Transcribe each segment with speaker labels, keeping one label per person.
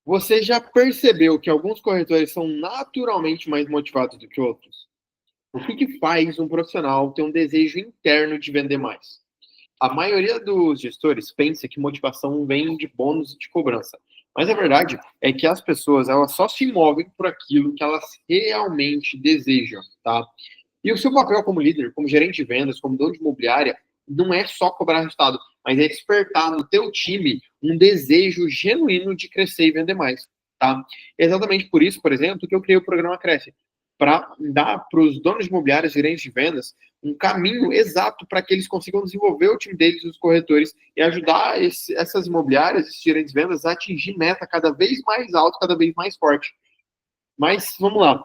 Speaker 1: Você já percebeu que alguns corretores são naturalmente mais motivados do que outros? O que que faz um profissional ter um desejo interno de vender mais? A maioria dos gestores pensa que motivação vem de bônus e de cobrança. Mas a verdade é que as pessoas elas só se movem por aquilo que elas realmente desejam, tá? E o seu papel como líder, como gerente de vendas, como dono de imobiliária, não é só cobrar resultado, mas é despertar no teu time um desejo genuíno de crescer e vender mais, tá? É exatamente por isso, por exemplo, que eu criei o programa Cresce, para dar para os donos de imobiliárias, gerentes de vendas, um caminho exato para que eles consigam desenvolver o time deles, os corretores, e ajudar essas imobiliárias, esses gerentes de vendas, a atingir meta cada vez mais alto, cada vez mais forte. Mas vamos lá.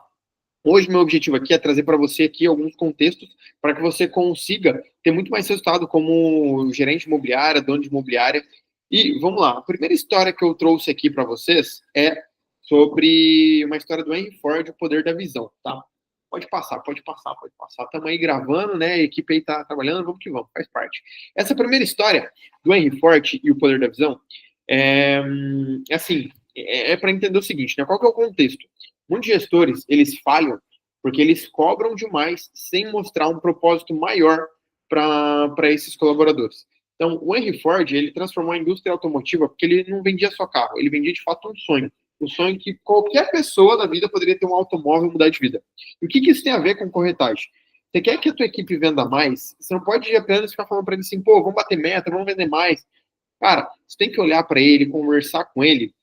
Speaker 1: Hoje, meu objetivo aqui é trazer para você aqui alguns contextos para que você consiga ter muito mais resultado como gerente imobiliária, dono de imobiliária. E vamos lá, a primeira história que eu trouxe aqui para vocês é sobre uma história do Henry Ford, o poder da visão, tá? Pode passar, pode passar, pode passar. Estamos aí gravando, né? A equipe aí tá trabalhando, vamos que vamos, faz parte. Essa primeira história do Henry Ford e o poder da visão é assim, é para entender o seguinte, né? Qual que é o contexto? Muitos gestores, eles falham porque eles cobram demais sem mostrar um propósito maior para esses colaboradores. Então, o Henry Ford, ele transformou a indústria automotiva porque ele não vendia só carro, ele vendia de fato um sonho. Um sonho que qualquer pessoa da vida poderia ter um automóvel e mudar de vida. E o que, que isso tem a ver com corretagem? Você quer que a tua equipe venda mais? Você não pode apenas ficar falando para ele assim, pô, vamos bater meta, vamos vender mais. Cara, você tem que olhar para ele, conversar com ele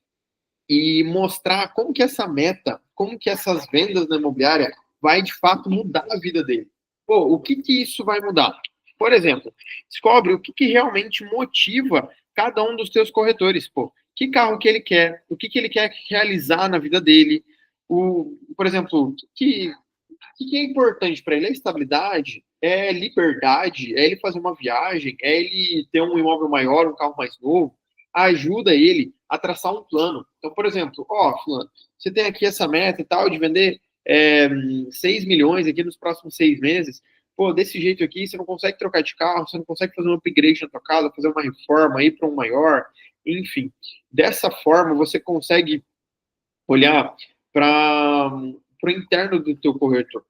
Speaker 1: e mostrar como que essa meta, como que essas vendas na imobiliária vai de fato mudar a vida dele. Pô, o que que isso vai mudar? Por exemplo, descobre o que que realmente motiva cada um dos teus corretores, pô. Que carro que ele quer, o que que ele quer realizar na vida dele, por exemplo, o que é importante para ele? É estabilidade? É liberdade? É ele fazer uma viagem? É ele ter um imóvel maior, um carro mais novo? Ajuda ele a traçar um plano. Então, por exemplo, ó, fulano, você tem aqui essa meta e tal de vender 6 milhões aqui nos próximos 6 meses. Pô, desse jeito aqui, você não consegue trocar de carro, você não consegue fazer um upgrade na tua casa, fazer uma reforma aí para um maior, enfim. Dessa forma, você consegue olhar para o interno do teu corretor. O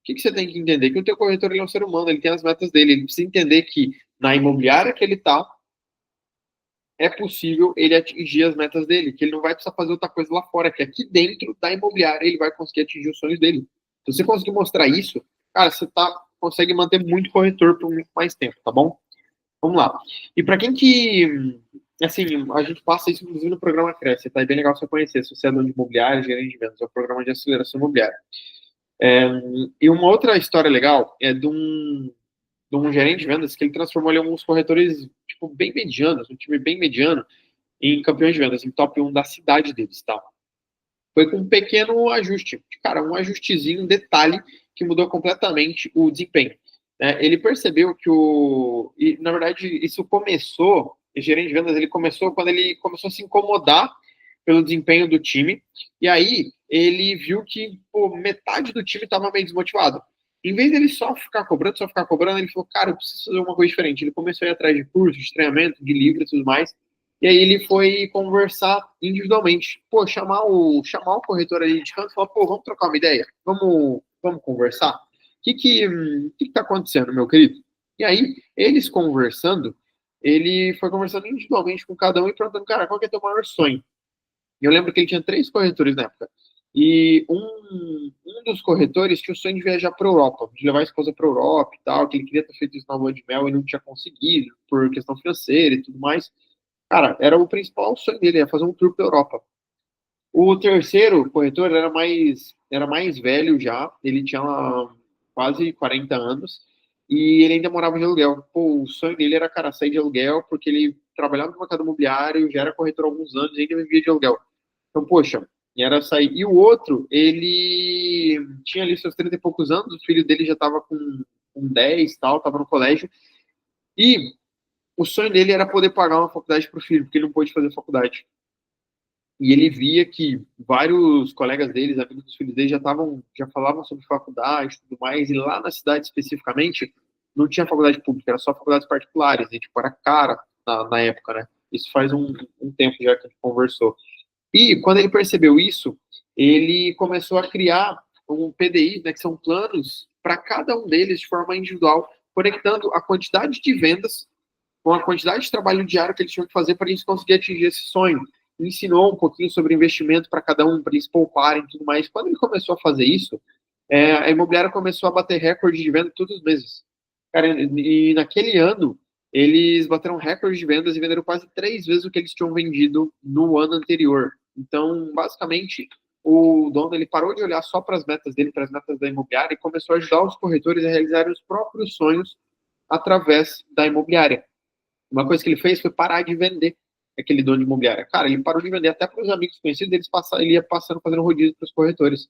Speaker 1: que, que você tem que entender? Que o teu corretor ele é um ser humano, ele tem as metas dele, ele precisa entender que na imobiliária que ele está, é possível ele atingir as metas dele, que ele não vai precisar fazer outra coisa lá fora, que aqui dentro da imobiliária ele vai conseguir atingir os sonhos dele. Se você conseguir mostrar isso, cara, você consegue manter muito corretor por muito mais tempo, tá bom? Vamos lá. E para quem que, assim, a gente passa isso inclusive no programa Cresce, tá? É bem legal você conhecer, se você é dono de imobiliário, gerente de vendas, é o programa de aceleração imobiliária. E uma outra história legal é de um gerente de vendas que ele transformou ali alguns corretores, tipo, bem medianos, um time bem mediano, em campeões de vendas, em top 1 da cidade deles, tá? Foi com um pequeno ajuste, cara, um ajustezinho, um detalhe que mudou completamente o desempenho. Ele percebeu que e na verdade isso começou, o gerente de vendas ele começou quando ele começou a se incomodar pelo desempenho do time, e aí ele viu que pô, metade do time estava meio desmotivado. Em vez dele só ficar cobrando, ele falou, cara, eu preciso fazer uma coisa diferente. Ele começou a ir atrás de cursos, de treinamento, de livros e tudo mais, e aí ele foi conversar individualmente. Pô, chamar o corretor ali de canto e falar, pô, vamos trocar uma ideia? Vamos conversar? O que tá acontecendo, meu querido? E aí, eles conversando, ele foi conversando individualmente com cada um e perguntando, cara, qual que é teu maior sonho? E eu lembro que ele tinha 3 corretores na época. E um dos corretores tinha o sonho de viajar para a Europa, de levar a esposa para a Europa e tal, que ele queria ter feito isso na lua de mel e não tinha conseguido, por questão financeira e tudo mais. Cara, era o principal sonho dele, ia fazer um tour pela Europa. O terceiro corretor era mais velho já, ele tinha quase 40 anos e ele ainda morava de aluguel. Pô, o sonho dele era, cara, sair de aluguel porque ele trabalhava no mercado imobiliário, já era corretor há alguns anos e ainda vivia de aluguel. Então, poxa, era sair. E o outro, ele tinha ali seus 30 e poucos anos, o filho dele já estava com 10 tal, estava no colégio. E o sonho dele era poder pagar uma faculdade para o filho, porque ele não pôde fazer faculdade. E ele via que vários colegas deles, amigos dos filhos dele, já falavam sobre faculdade e tudo mais, e lá na cidade especificamente, não tinha faculdade pública, era só faculdades particulares, e tipo, era cara na época, né? Isso faz um tempo já que a gente conversou. E quando ele percebeu isso, ele começou a criar um PDI, né, que são planos para cada um deles de forma individual, conectando a quantidade de vendas com a quantidade de trabalho diário que eles tinham que fazer para eles conseguir atingir esse sonho. Ensinou um pouquinho sobre investimento para cada um, para eles pouparem e tudo mais. Quando ele começou a fazer isso, a imobiliária começou a bater recorde de venda todos os meses. Cara, e naquele ano, eles bateram recorde de vendas e venderam quase 3 vezes o que eles tinham vendido no ano anterior. Então, basicamente, o dono ele parou de olhar só para as metas dele, para as metas da imobiliária, e começou a ajudar os corretores a realizarem os próprios sonhos através da imobiliária. Uma coisa que ele fez foi parar de vender aquele dono de imobiliária. Cara, ele parou de vender até para os amigos conhecidos, ele ia passando, fazendo rodízio para os corretores,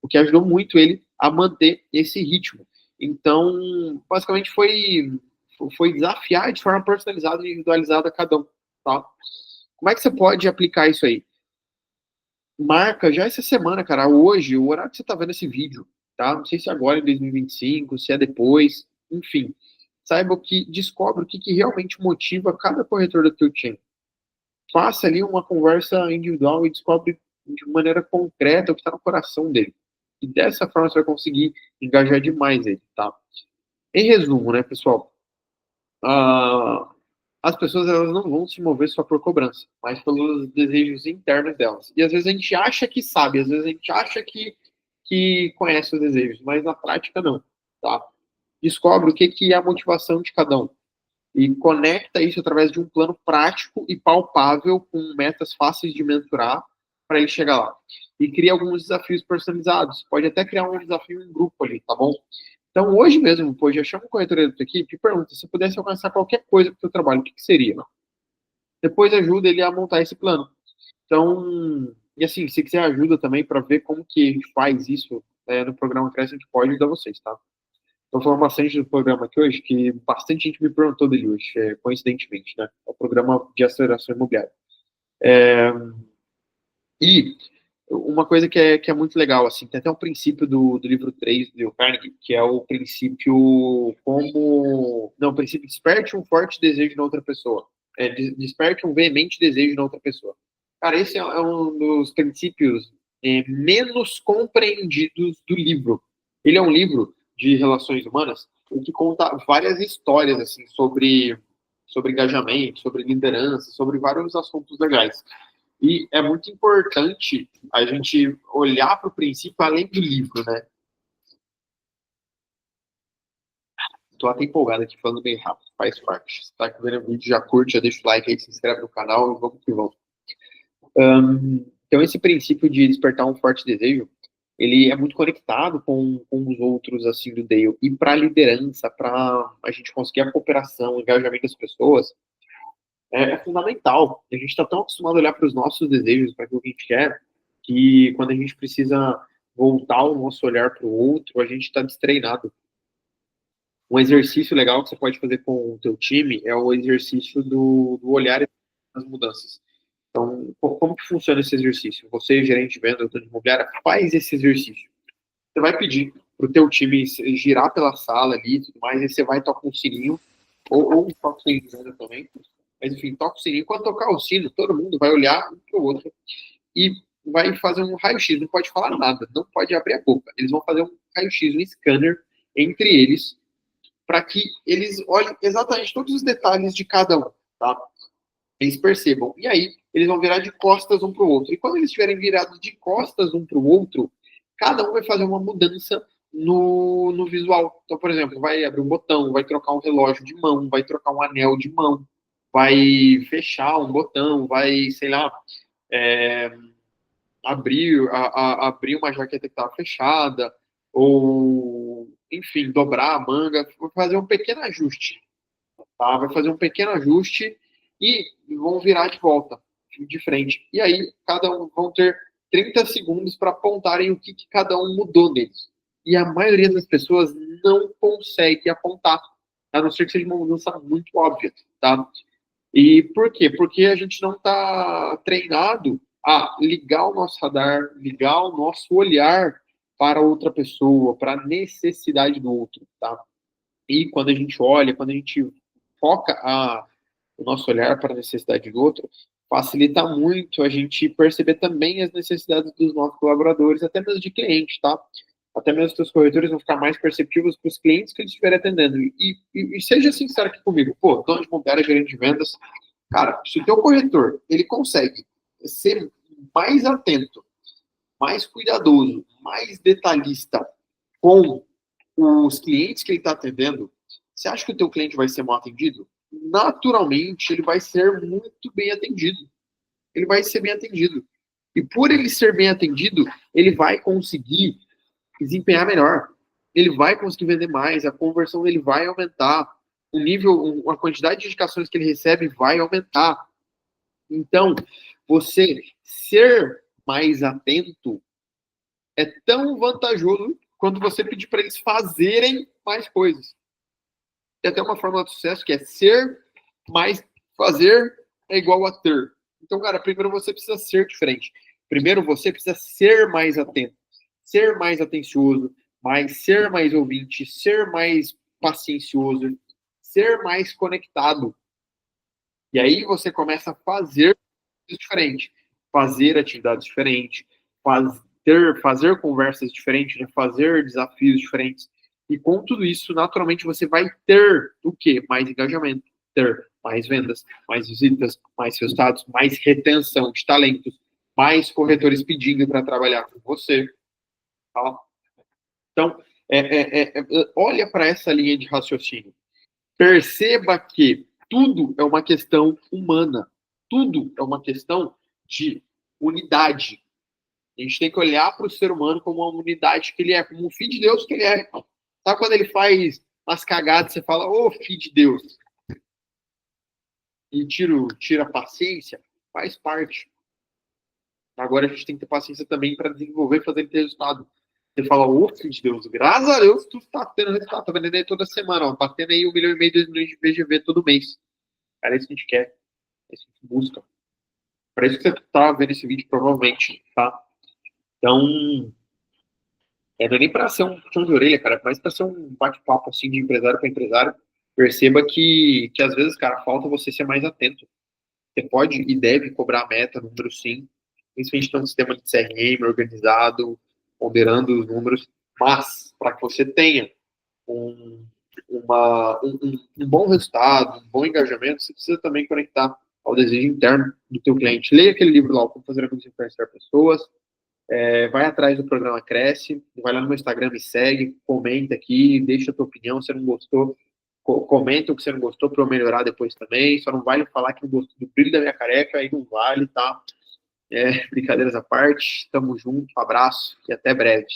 Speaker 1: o que ajudou muito ele a manter esse ritmo. Então, basicamente foi desafiar de forma personalizada e individualizada a cada um, tá? Como é que você pode aplicar isso aí? Marca já essa semana, cara, hoje, o horário que você tá vendo esse vídeo, tá? Não sei se é agora em 2025, se é depois, enfim. Saiba que descobre o que realmente motiva cada corretor do teu time. Faça ali uma conversa individual e descobre de maneira concreta o que está no coração dele. E dessa forma você vai conseguir engajar demais ele, tá? Em resumo, né, pessoal? As pessoas elas não vão se mover só por cobrança, mas pelos desejos internos delas. E às vezes a gente acha que sabe, às vezes a gente acha que conhece os desejos, mas na prática não, tá? Descobre o que é a motivação de cada um e conecta isso através de um plano prático e palpável com metas fáceis de mensurar para ele chegar lá. E cria alguns desafios personalizados. Pode até criar um desafio em grupo ali, tá bom? Então, hoje mesmo, pô, já chama o corretor da tua equipe e pergunta, se pudesse alcançar qualquer coisa para o seu trabalho, o que seria? Depois ajuda ele a montar esse plano. Então, e assim, se quiser ajuda também para ver como que a gente faz isso no programa Cresce, a gente pode ajudar vocês, tá? Estou falando bastante do programa aqui hoje, que bastante gente me perguntou dele hoje, coincidentemente, né? É o programa de aceleração imobiliária. E uma coisa que é muito legal, assim, tem até um princípio do livro 3 do Carnegie, que é o princípio como... Não, o princípio desperte um forte desejo na outra pessoa. Desperte um veemente desejo na outra pessoa. Cara, esse é um dos princípios menos compreendidos do livro. Ele é um livro de relações humanas que conta várias histórias, assim, sobre engajamento, sobre liderança, sobre vários assuntos legais. E é muito importante a gente olhar para o princípio além do livro, né? Estou até empolgado aqui, falando bem rápido, faz parte. Se está vendo o vídeo, já curte, já deixa o like aí, se inscreve no canal e vamos que vamos. Então, esse princípio de despertar um forte desejo, ele é muito conectado com os outros, assim, do Dale. E para a liderança, para a gente conseguir a cooperação, o engajamento das pessoas, é fundamental. A gente está tão acostumado a olhar para os nossos desejos, para aquilo que a gente quer, que quando a gente precisa voltar o nosso olhar para o outro, a gente está destreinado. Um exercício legal que você pode fazer com o teu time é o exercício do olhar as mudanças. Então, como que funciona esse exercício? Você, gerente de venda, de imobiliária, faz esse exercício. Você vai pedir para o teu time girar pela sala ali e tudo mais, e você vai tocar um sininho, ou toca o sininho de venda também, mas enfim, toca o sininho. Quando tocar o sino, todo mundo vai olhar um para o outro e vai fazer um raio-x, não pode falar nada, não pode abrir a boca. Eles vão fazer um raio-x, um scanner entre eles, para que eles olhem exatamente todos os detalhes de cada um, tá? Eles percebam. E aí, eles vão virar de costas um para o outro. E quando eles estiverem virados de costas um para o outro, cada um vai fazer uma mudança no visual. Então, por exemplo, vai abrir um botão, vai trocar um relógio de mão, vai trocar um anel de mão, vai fechar um botão, vai, sei lá, abrir uma jaqueta que estava fechada, ou, enfim, dobrar a manga, vai fazer um pequeno ajuste, tá? Vai fazer um pequeno ajuste e vão virar de volta, de frente. E aí, cada um vão ter 30 segundos para apontarem o que cada um mudou neles. E a maioria das pessoas não consegue apontar, a não ser que seja uma mudança muito óbvia, tá? E por quê? Porque a gente não está treinado a ligar o nosso radar, ligar o nosso olhar para outra pessoa, para a necessidade do outro, tá? E quando a gente olha, quando a gente foca o nosso olhar para a necessidade do outro, facilita muito a gente perceber também as necessidades dos nossos colaboradores, até mesmo de clientes, tá? Até mesmo os corretores vão ficar mais perceptivos para os clientes que eles estiverem atendendo. E seja sincero aqui comigo, pô, dono de imobiliária, gerente de vendas, cara, se o teu corretor, ele consegue ser mais atento, mais cuidadoso, mais detalhista com os clientes que ele está atendendo, você acha que o teu cliente vai ser mal atendido? Naturalmente, ele vai ser muito bem atendido. Ele vai ser bem atendido. E por ele ser bem atendido, ele vai conseguir desempenhar melhor. Ele vai conseguir vender mais, a conversão dele vai aumentar, o nível, a quantidade de indicações que ele recebe vai aumentar. Então, você ser mais atento é tão vantajoso quanto você pedir para eles fazerem mais coisas. Tem até uma fórmula de sucesso que é ser mais fazer é igual a ter. Então, cara, primeiro você precisa ser diferente. Primeiro você precisa ser mais atento, ser mais atencioso, ser mais ouvinte, ser mais paciencioso, ser mais conectado. E aí você começa a fazer diferente, fazer atividades diferentes, fazer conversas diferentes, né? Fazer desafios diferentes. E com tudo isso, naturalmente, você vai ter o quê? Mais engajamento, ter mais vendas, mais visitas, mais resultados, mais retenção de talentos, mais corretores pedindo para trabalhar com você. Tá? Então, olha para essa linha de raciocínio. Perceba que tudo é uma questão humana. Tudo é uma questão de unidade. A gente tem que olhar para o ser humano como uma unidade que ele é, como um filho de Deus que ele é. Sabe quando ele faz umas cagadas, você fala, ô filho de Deus, e tira a paciência? Faz parte. Agora a gente tem que ter paciência também para desenvolver e fazer ter resultado. Você fala, ô filho de Deus, graças a Deus tu tá tendo resultado, tá vendendo aí toda semana, ó, batendo aí 1,5 milhão, 2 milhões de VGV todo mês. Cara, é isso que a gente quer, é isso que a gente busca. Para isso que você tá vendo esse vídeo, provavelmente, tá? Então, não é nem para ser um puxão de orelha, cara, mas para ser um bate-papo assim de empresário para empresário. Perceba que às vezes, cara, falta você ser mais atento. Você pode e deve cobrar a meta, número sim, principalmente ter um sistema de CRM organizado, ponderando os números, mas para que você tenha um bom resultado, um bom engajamento, você precisa também conectar ao desejo interno do teu cliente. Leia aquele livro lá, Como Fazer Amigos e Influenciar Pessoas. Vai atrás do programa Cresce, vai lá no meu Instagram, me segue, comenta aqui, deixa a tua opinião, se não gostou, comenta o que você não gostou para eu melhorar depois também, só não vale falar que não gostou do brilho da minha careca, aí não vale, tá? Brincadeiras à parte, tamo junto, um abraço e até breve.